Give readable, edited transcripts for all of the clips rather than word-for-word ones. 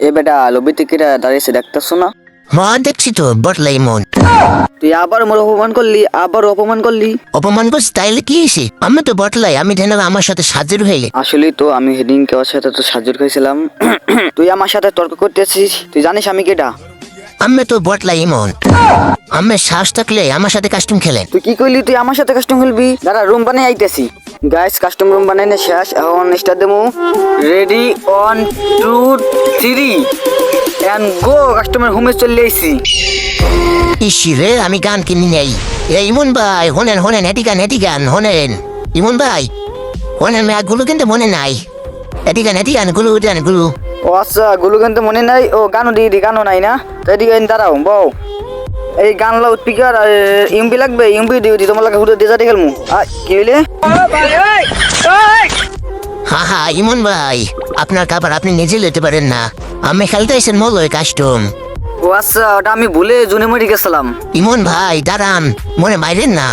এ বেটা লবি থেকে দাঁড়িয়েছে দেখতেছো না? হ্যাঁ দেখছি তো বটলাই মন। তুই আবার মোর অপমান করলি। অপমান করছি তাইলে কি হয়েছে? আমি তো বটলাই, আমি ধ্যান আমার সাথে সাজের হয়ে। আসলে তো আমি হেডিং কেওয়ার সাথে তো সাহায্য খাইছিলাম। তুই আমার সাথে তর্ক করতেছিস, তুই জানিস আমি কেটা? আমি তো বটলাই মন। আমি শ্বাস থাকলে আমার সাথে কাস্টম খেলেন। তুই কি কইলি তুই আমার সাথে কাস্টম খেলবি? দাঁড়া রুম বানাই আইতেছি। গাইস কাস্টম রুম বানাইনে শেষ, এখন স্টার্ট দেবো। Ready 1 2 3 and go. কাস্টমার হোমে চলে আইছি। ইসি রে, আমি গান কিনি নেই। এই ইমন ভাই হোনেন এটি গান হোনেন। ইমন ভাই হোনেন, ম্যাগুলো কিন্তু মনে নাই। এটি গান গুলো গুলো। ও আচ্ছা, গুলো কিন্তু মনে নাই। ও গানও দিয়ে গানও নাই না? তাই দিকে দাঁড়াও বউ। এই গান লাউড স্পিকার আর ইউমপি লাগবে। ইউমপি দিয়ে তোমার লাগে হুড়ে দিয়ে খেলমু। কি হইলে? হা ইমন ভাই, আপনার খাবার আপনি নিজে লইতে পারেন না। আমি খেলতে আইসেন মলয় কাস্টম। ও আচ্ছা, ওটা আমি ভুলে জুনে মরে গেছিলাম। ইমন ভাই দাঁড়ান, মনে মাইরেন না।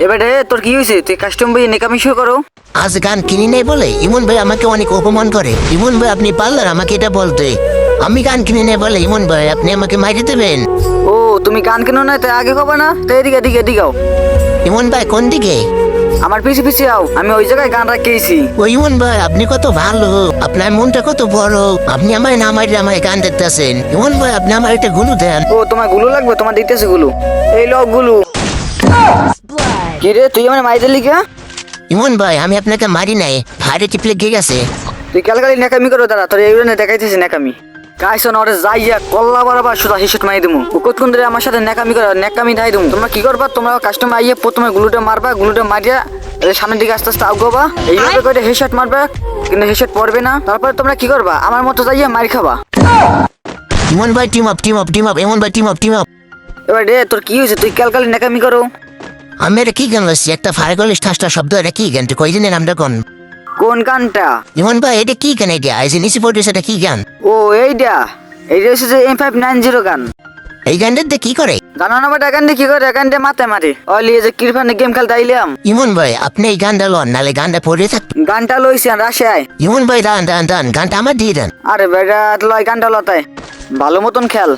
এবারে তোর কি হয়েছে? তুই কাস্টম বই নেকামি শুরু করো। আজ গান কিনি নেই বলে ইমন ভাই আমাকে অনেক অপমান করে। ইমন ভাই আপনি পারলেন আমাকে এটা বলতে। আমি গান কিনি নেই বলে ইমন ভাই আপনি আমাকে মাইরে দেবেন? ও তুমি গান কেন না? তাই আগে কবা না? তাই এদিকে আও। ইমন ভাই কোন দিকে? আমার পিছে আও, আমি ওই জায়গায় গান রাখিয়েছি। ও ইমন ভাই আপনি কত ভালো, আপনার মনটা কত বড়। আপনি আমায় না মাইরে আমায় গান দেখতেছেন। ইমন ভাই আপনি আমার একটা গুলো দেন। ও তোমার গুলো লাগবে? তোমার দিতেছে গুলো। এই লো গুলো। কি রে তুই আমার মাই দিলি কে? ইমন ভাই আমি আপনাকে মারি নাই, ভাইরে টিপলে গিয়ে গেছে। তুই কালকালি নেকামি করো। দাঁড়া তোর এইগুলো দেখাইতেছি নেকামি। গাইছন ওরে যাইয়া কল্লা বারবার শুধু হিসেট মাই দেবো। কতক্ষণ ধরে আমার সাথে নেকামি করো, নেকামি ধাই দেবো। তোমরা কি করবা? তোমরা কাস্টমার আইয়ে প্রথমে গুলোটা মারবা, গুলোটা মারিয়া সামনের দিকে আস্তে আস্তে আগাবা। এইভাবে করে হেডশট মারবা, কিন্তু হেডশট পড়বে না। তারপরে তোমরা কি করবা? আমার মতো যাইয়া মার খাবা। ইমন ভাই টিম আপ ইমন ভাই টিম আপ। এবার রে তোর কি হয়েছে? তুই কালকালি নেকামি করো। আমি এটা কি গান লাগছি? একটা ফায়ারগলিশ ঠাসটা শব্দ, এটা কি গান? কই দিনের নামটা কোন? কোন গানটা? ইমন ভাই এটা কি গান? এটা আইজি নিচে পড়েছে, এটা কি গান? ও এইটা হচ্ছে যে M590 গান। এই গানটাতে কি করে? জানো না বাট এখান দিয়ে কি করে? এখান দিয়ে মাথায় মারে অলিয়ে যে কিরফানে গেম খেলতে আইলাম। ইমন ভাই আপনি এই গানটা লন, নালে গানটা পড়ে থাক। গানটা লইছি আর রাশিয়ায়। ইমন ভাই দান গানটা আমার দিয়ে দেন। আরে বেটা লয় গানটা লতায় ভালো মতন খেল।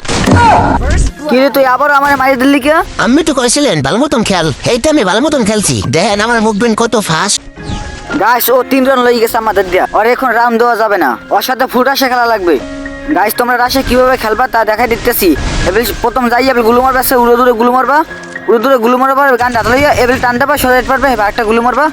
কি রে তুই আবার আমার মারি দিল্লি কে? আমি তো কইছিলেন ভালো মতন খেল, এইটা আমি ভালো মতন খেলছি। দেখেন আমার মুভমেন্ট কত ফাস্ট। গাইস ও 3 রান লই গেছে আমাদের দিয়া। আর এখন রান দেওয়া যাবে না, ওর সাথে ফুল রাশে খেলা লাগবে। গাইস তোমরা রাশে কিভাবে খেলবা তা দেখাই দিতেছি। এবার প্রথম যাই এবার গুলো মারবা, সে উড়ো দূরে গুলো মারবা, গান ডাটা লইয়া এবার টান দেবা, সরাইতে পারবে। এবার একটা গুলো মারবা,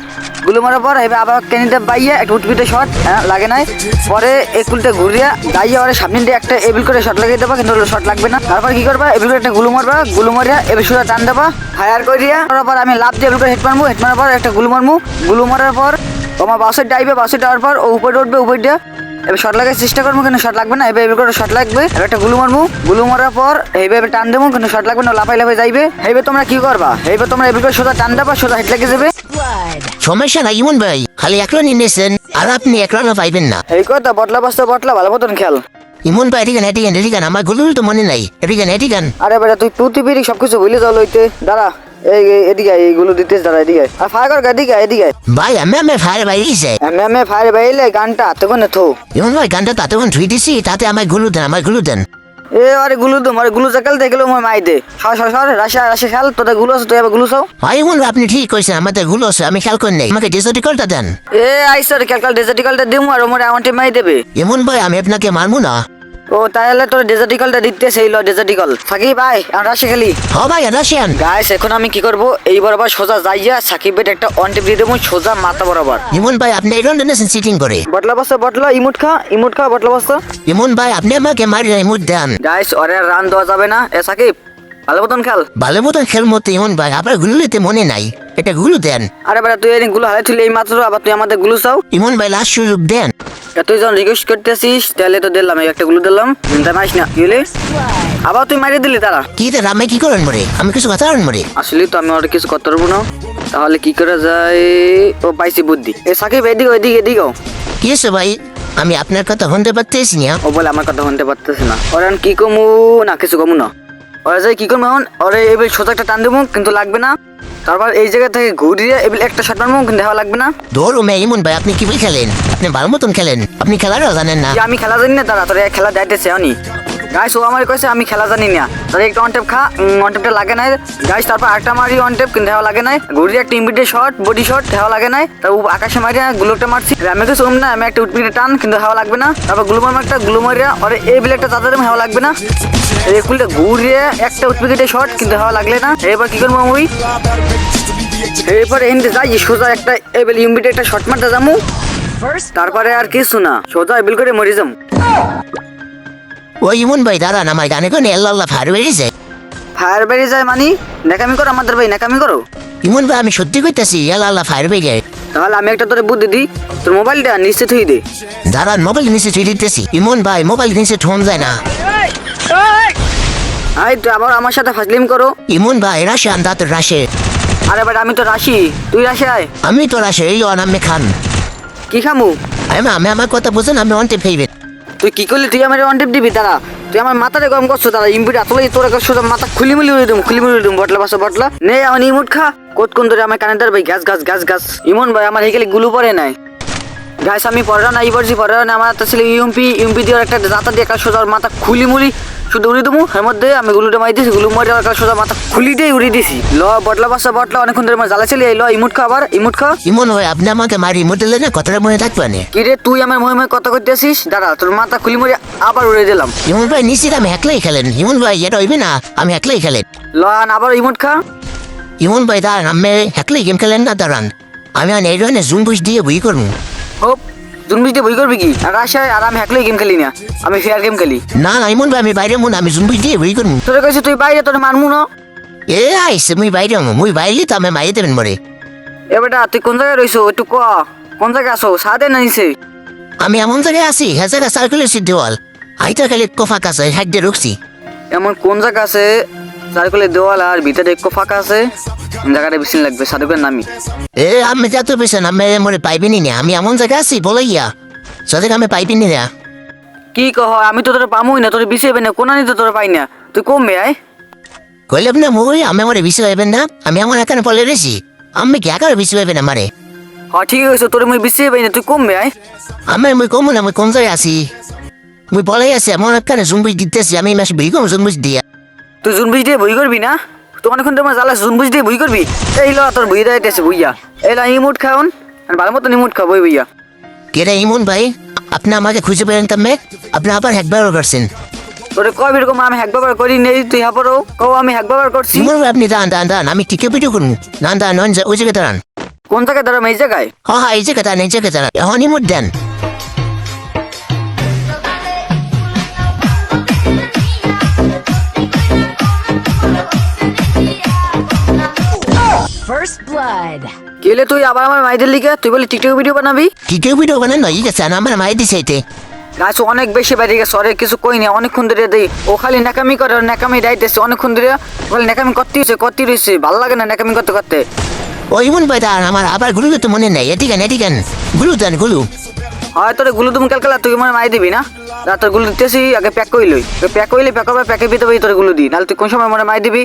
গুলো মারার পর এবার আবার কেনিতে বাইয়া একটা উঠপিটে শট লাগে নাই। পরে একুলটা ঘুরিয়া গাইয়া ওরে সামনে দিয়ে একটা এবিল করে শট লাগিয়ে দেবা, কিন্তু শট লাগবে না। তারপর কি করবা? এবিল করে একটা গুলো মারবা, গুলো মারিয়া এবার সোজা টান দেবা, ফায়ার করিয়া তারপর আমি লাভ দিয়ে এবিল করে হেড মারবো। হেড মারার পর একটা গুলো মারবো, গুলো মারার পর তোমার বাসের ডাইবে, বাসের ডাওয়ার পর ও উপরে উঠবে, উপর দিয়ে এবার শট লাগার চেষ্টা করবো, কিন্তু শট লাগবে না। এবার এবার করে শট লাগবে। এবার একটা গুলো মারবো, গুলো মারার পর এইভাবে টান দেবো, কিন্তু শট লাগবে না, লাফাই যাইবে। এইবার তোমরা কি করবা? এইবার তোমরা এবার করে সোজা টান দেবা, সোজা হেড লেগে যাবে। সমস্যা নাই ইমন ভাই, খালি এক রান নিয়েছেন আর আপনি এক রানও পাইবেন না। এই কথা বটলা বাস্তা বটলা ভালো মতন খেল। ইমন ভাই এটি গান আমার গুলো তো মনে নাই। এটি গান। আরে বেটা তুই পৃথিবীর সবকিছু ভুলে যাও লইতে। দাঁড়া এদিকে এইগুলো দিতেছ, দাঁড়া এদিকে আর ফায়ার কর। এদিকে ভাই আমি ফায়ার বাইরেছে। আমি ফায়ার বাইলে গানটা তখন থো। ইমন ভাই গানটা তাতে ধুই দিছি, তাতে আমার গুলো দেন। এ আরে গুলো দম, আরে গুলো চাকাল দেখলো আমার মাই দে। সর রাশে খেল, তোদের গুলো আছে, তুই আবার গুলো চাও। ভাই ইমন ভাই আপনি ঠিক কইছেন, আমাদের গুলো আছে, আমি খেয়াল করি নাই। আমাকে ডিসটিকলটা দেন। আইসর ক্যালকাল ডেজার্টিকলটা দিমু আর ওমরে আমার মাই দেবে। ইমন ভাই আমি আপনাকে মারবো না। ও তাহলে তোর ডেজার্টিকলটা দিতে সেই ডেজার্টিকল সাকিব ভাই আমরা রাশে খেলি। হ ভাই রাশিয়ান। গাইস এখন আমি কি করব? এই বরাবর সোজা যাইয়া সাকিবের একটা অন টিপ দিয়ে দেবো সোজা মাথা বরাবর। ইমন ভাই আপনি এই রাউন্ডে নেছেন চিটিং করে। বটলা বস্তা বটলা ইমুট খা বটলা বস্তা। ইমন ভাই আপনি আমাকে মারি নাই, মুড দেন। গাইস ওরে রান দেওয়া যাবে না। সাকিব ভালো মতন খেল। ভালো মতন খেল মতো ইমন ভাই, আবার গুলো নিতে মনে নাই, এটা গুলো দেন। আরে বেটা তুই গুলো হারাই তুই এই মাত্র, আবার তুই আমাদের গুলো চাও। ইমন ভাই লাস্ট সুযোগ দেন। তুই যখন রিকোয়েস্ট করতেছিস তাহলে তো দিলাম, একটা গুলো দিলাম, চিন্তা মারিস না। কি হলে আবার তুই মারিয়ে দিলি? তারা কি দেন? আমি কি করেন মরে? আমি কিছু কথা করেন মরে? আসলে তো আমি ওর কিছু করতে পারবো না। তাহলে কি করা যায়? ও পাইছি বুদ্ধি। সাকিব এদিকে কি আছে ভাই? আমি আপনার কথা শুনতে পারতেছি না। ও বলে আমার কথা শুনতে পারতেছে না। ওরান কি কমু না কিছু কমু না। ওরা যাই কি করবো এখন ওরে এবার সোজা একটা টান দেবো কিন্তু লাগবে না। তারপর এই জায়গা থেকে ঘুরিয়ে এবার একটা শট মারবো কিন্তু দেওয়া লাগবে না। ধরো মে ইমন ভাই আপনি কি বই খেলেন? আপনি ভালো মতন খেলেন, আপনি খেলারও জানেন না। যে আমি খেলা জানি না দাঁড়া, তোর খেলা যাইতেছে আমি গাইস। ও আমার কইছে আমি খেলা জানি না, তাহলে একটা ওয়ান টেপ খা, ওয়ান টেপটা লাগে নাই গাইস। তারপর আরেকটা মারি ওয়ান টেপ কিন্তু দেওয়া লাগে নাই। ঘুরিয়ে একটা ইমিডিয়েট শট বডি শট দেওয়া লাগে নাই। তারপর আকাশে মারি গ্লুটা মারছি, আমি কিছু না, আমি একটা উঠপিটে টান কিন্তু দেওয়া লাগবে না। তারপর গ্লু মার একটা গ্লু মারিয়া ওরে এই বিলে একটা তাদের দেওয়া লাগবে না। এই কুলটা ঘুরিয়ে একটা উঠপিটে শট কিন্তু দেওয়া লাগলে না। এবার কি করবো আমি এরপর এন্ডে যাই সোজা একটা এবেল ইমিডিয়েট একটা শট মারতে যাবো। তারপরে আর কিছু না, সোজা এবেল করে মরি যাম। ও ইমন ভাই দাঁড়ান, আমার গানে গানে আল্লাহ ফায়ার বেরিয়ে যায়। ফায়ার বেরিয়ে যায় মানে নাকামি করো আমাদের ভাই, নাকামি করো। ইমন ভাই আমি সত্যি কইতাছি আল্লাহ ফায়ার বেরিয়ে যায়। তাহলে আমি একটা তোরে বুদ্ধি দিই, তোর মোবাইলটা নিশ্চিত হয়ে দে। দাঁড়ান মোবাইল নিচে ছুঁয়ে দিতেছি। ইমন ভাই মোবাইল নিচে ঠোন যায় না। আই তুই আবার আমার সাথে ফাজলিম করো। ইমন ভাই রাশে আন্দাত রাশে। আরে বেটা আমি তো রাশি, তুই রাশি আয়। আমি তো রাশে এই অনামে খান। কি খামু? আমি আমার কথা বুঝেন, আমি অন্টে ফেইবেন। তুই কি করলি? তুই আমার ওয়ান টিপ দিবি তারা? তুই আমার মাথাটা গরম করছো তারা। ইম্পিট আসলে তোর সোজা মাথা খুলিমুলি উড়ে দিম, খুলিমুলি উড়ে দিম। বটলা বাসা বটলা নে আমার ইমুট খা। কতক্ষণ ধরে আমার কানে ধর ভাই গাছ গাছ গাছ গাছ। ইমন ভাই আমার হেকেলে গুলু পরে নাই গাছ। আমি পড়া না ইবরজি পড়া না, আমার তো ছিল ইউএমপি দিয়ে একটা জাতা দিয়ে একটা সোজা মাথা খুলিমুলি শুধু উড়ে দেবো। এর মধ্যে আমি গুলুটা মারি দিয়েছি, গুলু মারি একটা সোজা মাথা খুলি দিয়ে উড়িয়ে দিয়েছি। ল বটলা বাসা বটলা অনেকক্ষণ ধরে আমার জ্বালা চলে ল ইমুট খা, আবার ইমুট খা। ইমন ভাই আপনি আমাকে মারি মুটলে না কথাটা মনে থাকবে না। কি রে তুই আমার মহিমে কথা করতে আসিস? দাঁড়া তোর মাথা খুলি মরি আবার উড়ে দিলাম। ইমন ভাই নিশ্চিত আমি একলাই খেলেন। ইমন ভাই এটা হইবে না, আমি একলাই খেলেন। ল আবার ইমুট খা। ইমন ভাই দাঁড়ান, আমি একলাই গেম খেলেন না, দাঁড়ান আমি এই ধরনের জুন বুঝ দিয়ে বই করবো। হোপ তুমি বুঝতে বই করবি কি? আর আশায় আর আমি একলাই গেম খেলি না, আমি ফেয়ার গেম খেলি। না না ইমন ভাই আমি বাইরে মন, আমি জুন বুঝ দিয়ে বই করবো। তোরে কইছি তুই বাইরে, তোর মানমু না। এ আইসে মুই বাইরে মুই বাইরে তো আমি মাইয়ে দেবেন মরে। এ বেটা তুই কোন জায়গায় রইছো একটু ক, কোন জায়গায় আসো? সাদে না নিছে? আমি এমন জায়গায় আছি হ্যাঁ জায়গা সার্কুলের দেওয়াল আইটা খালি কফা কাছে হাইট দিয়ে রুখছি। এমন কোন জায়গা আছে সার্কুলের দেওয়াল আর ভিতরে একটু ফাঁকা আছে? জায়গাটা বেশি লাগবে সাদুকের নামি। এ আমি যাতে পেছেন আমি মরে পাইবেনি না, আমি এমন জায়গা আছি বলাইয়া সাদেক আমি পাইবেনি না। কি কহ? আমি তো তোর পামুই না, তোর বিষেবে না, কোন তো তোর পাই না। তুই কমবে আয় কইলাম না মুই আমি মরে বিষয় পাইবেন না, আমি আমার এখানে পলে রেছি আমি কি একার বিষয় পাইবেন না মারে। হ্যাঁ ঠিক আছে, তোর মুই বিষেবে না, তুই কমবে আয়। আমি মুই কম না মুই কোন জায়গায় আছি মুই বলাই আছি এমন এখানে জুমবুজ দিতেছি আমি মাসে বিড়ি কম জুমবুজ দিয়া। তুই জুনবুজ দিয়ে বই করবি না? তুই অনেকক্ষণ তোমার জ্বালা জুনবুজ দিয়ে বই করবি? এই ল তোর বই দাইতেছে বইয়া। এই ল ইমুট খাওন, ভালো মতো ইমুট খাও বই বইয়া। কেরে ইমন ভাই আপনি আমাকে খুঁজে পেলেন তবে আপনি আবার একবারও করছেন। তোরে কয় বিরকম আমি হ্যাক ব্যবহার করি নেই, তুই হাপরও কও আমি হ্যাক ব্যবহার করছি। ইমন ভাই আপনি দাঁড়ান দাঁড়ান দাঁড়ান আমি টিকে পিটু করুন দাঁড়ান দাঁড়ান ওই জায়গায় দাঁড়ান। কোন জায়গায় দাঁড়াম? এই জায়গায়? হ্যাঁ হ্যাঁ এই জায়গায় দাঁড়ান এই জায়গায় দাঁড়ান এখন ইমুট দেন। First blood. কেলে তুই আবার আমার মাইদের লিখে তুই বলি টিকটক ভিডিও বানাবি? টিকে পিটু বানান নয় গেছে আমার মাই দিছে এতে। গাছ অনেক বেশি বাইরে গেছে, অরে কিছু কই না, অনেকক্ষণ ধরে দেই ও খালি নাকামি করে, নাকামি ডাইতেছে অনেকক্ষণ ধরে, খালি নাকামি করতে রয়েছে, ভালো লাগে না নাকামি করতে করতে। ও ইমন ভাই দাঁড়ান আমার আবার গুলু তো মনে নেই এদিকেন এদিকেন গুলু দেন গুলু। হয় তোরে গুলো তুমি কালকালা তুই আমার মাই দিবি না? তোর গুলো দিতেছি আগে প্যাক কইলই, প্যাক কইলে প্যাক করবে, প্যাকের ভিতরে তোর গুলো দিই, নাহলে তুই কোন সময় মনে মাই দিবি?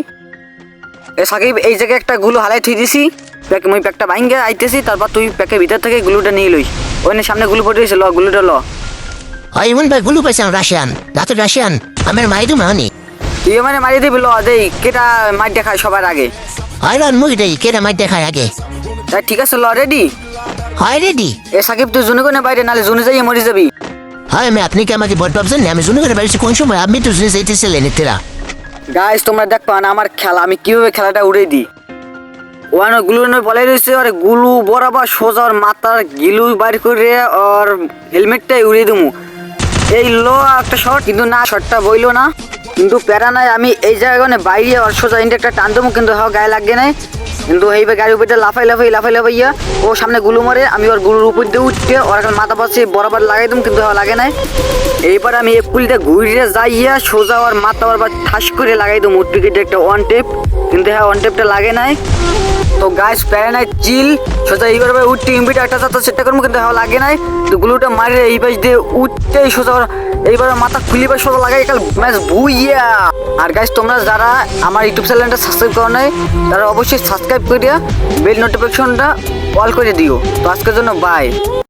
এ সাকিব এই জায়গায় একটা গুলো হালাই থুই দিছি, প্যাক মুই প্যাকটা ভাঙ্গে আইতেছি, তারপর তুই প্যাকের ভিতর থেকে গুলোটা নিয়ে লই। ওই সামনে গুলো পড়ে রয়েছে, ল গুলোটা ল। হয় ইমন ভাই গুলু পাইছেন রাশিয়ান দাঁতো রাশিয়ান আমার মাই দু মানি। তুই মানে মারি দিবি, ল দেই কেটা মাই দেখায় সবার আগে। হয় রান মুই দেই কেরা মাই দেখায় আগে। তাই ঠিক আছে ল রেডি? হয় রেডি। এ সাকিব তুই জুনে কোনে বাইরে, নাহলে জুনে যাইয়ে মরে যাবি। হয় আমি আপনি কি আমাকে বট ভাবছেন না? আমি জুনে করে বাড়িছি কোন সময় আপনি তো জুনে যাইতেছিলেন এতেরা। গাইস তোমরা দেখবা না আমার খেলা, আমি কিভাবে খেলাটা উড়ে দিই। ওয়ান গুলু বলে রয়েছে, আর গুলু বরাবর সোজা ওর মাথার গিলু বাইর করে ওর হেলমেটটাই উড়িয়ে দেবো। এই লো একটা শট, কিন্তু না শটটা বইলো না, কিন্তু প্যারা নাই। আমি এই জায়গায় বাইরে ওর সোজা ইন্ডে একটা টান দেবো, কিন্তু হ্যাঁ গায়ে লাগবে নাই। কিন্তু এইবার গাড়ির উপরে লাফাইয়া ও সামনে গুলু মারে, আমি ওর গুলুর উপর দিয়ে উঠতে ওর এখন মাথা পাশে বরাবর লাগাই দেবো, কিন্তু হ্যাঁ লাগে নাই। এইবার আমি একুলটা ঘুরিয়ে যাইয়া সোজা ওর মাথা বরাবর ঠাস করে লাগাই দেবো উঠপিকেটে একটা ওয়ান টেপ, কিন্তু হ্যাঁ ওয়ান টেপটা লাগে নাই। তো গাইস প্যারা নাই চিল, সোজা এইবার উঠতে ইম্পিটা একটা চাতা সেটটা করবো, কিন্তু হ্যাঁ লাগে নাই। তো গুলুটা মারিয়ে এই পাশ দিয়ে উঠতেই সোজা এইবার মাথা খুলিবার সোজা লাগাই কাল ম্যাচ বুইয়া। আর গাইস তোমরা যারা আমার ইউটিউব চ্যানেলটা সাবস্ক্রাইব করো নাই তারা অবশ্যই সাবস্ক্রাইব করিয়া বেল নোটিফিকেশনটা অল করে দিও। তো আজকের জন্য বাই।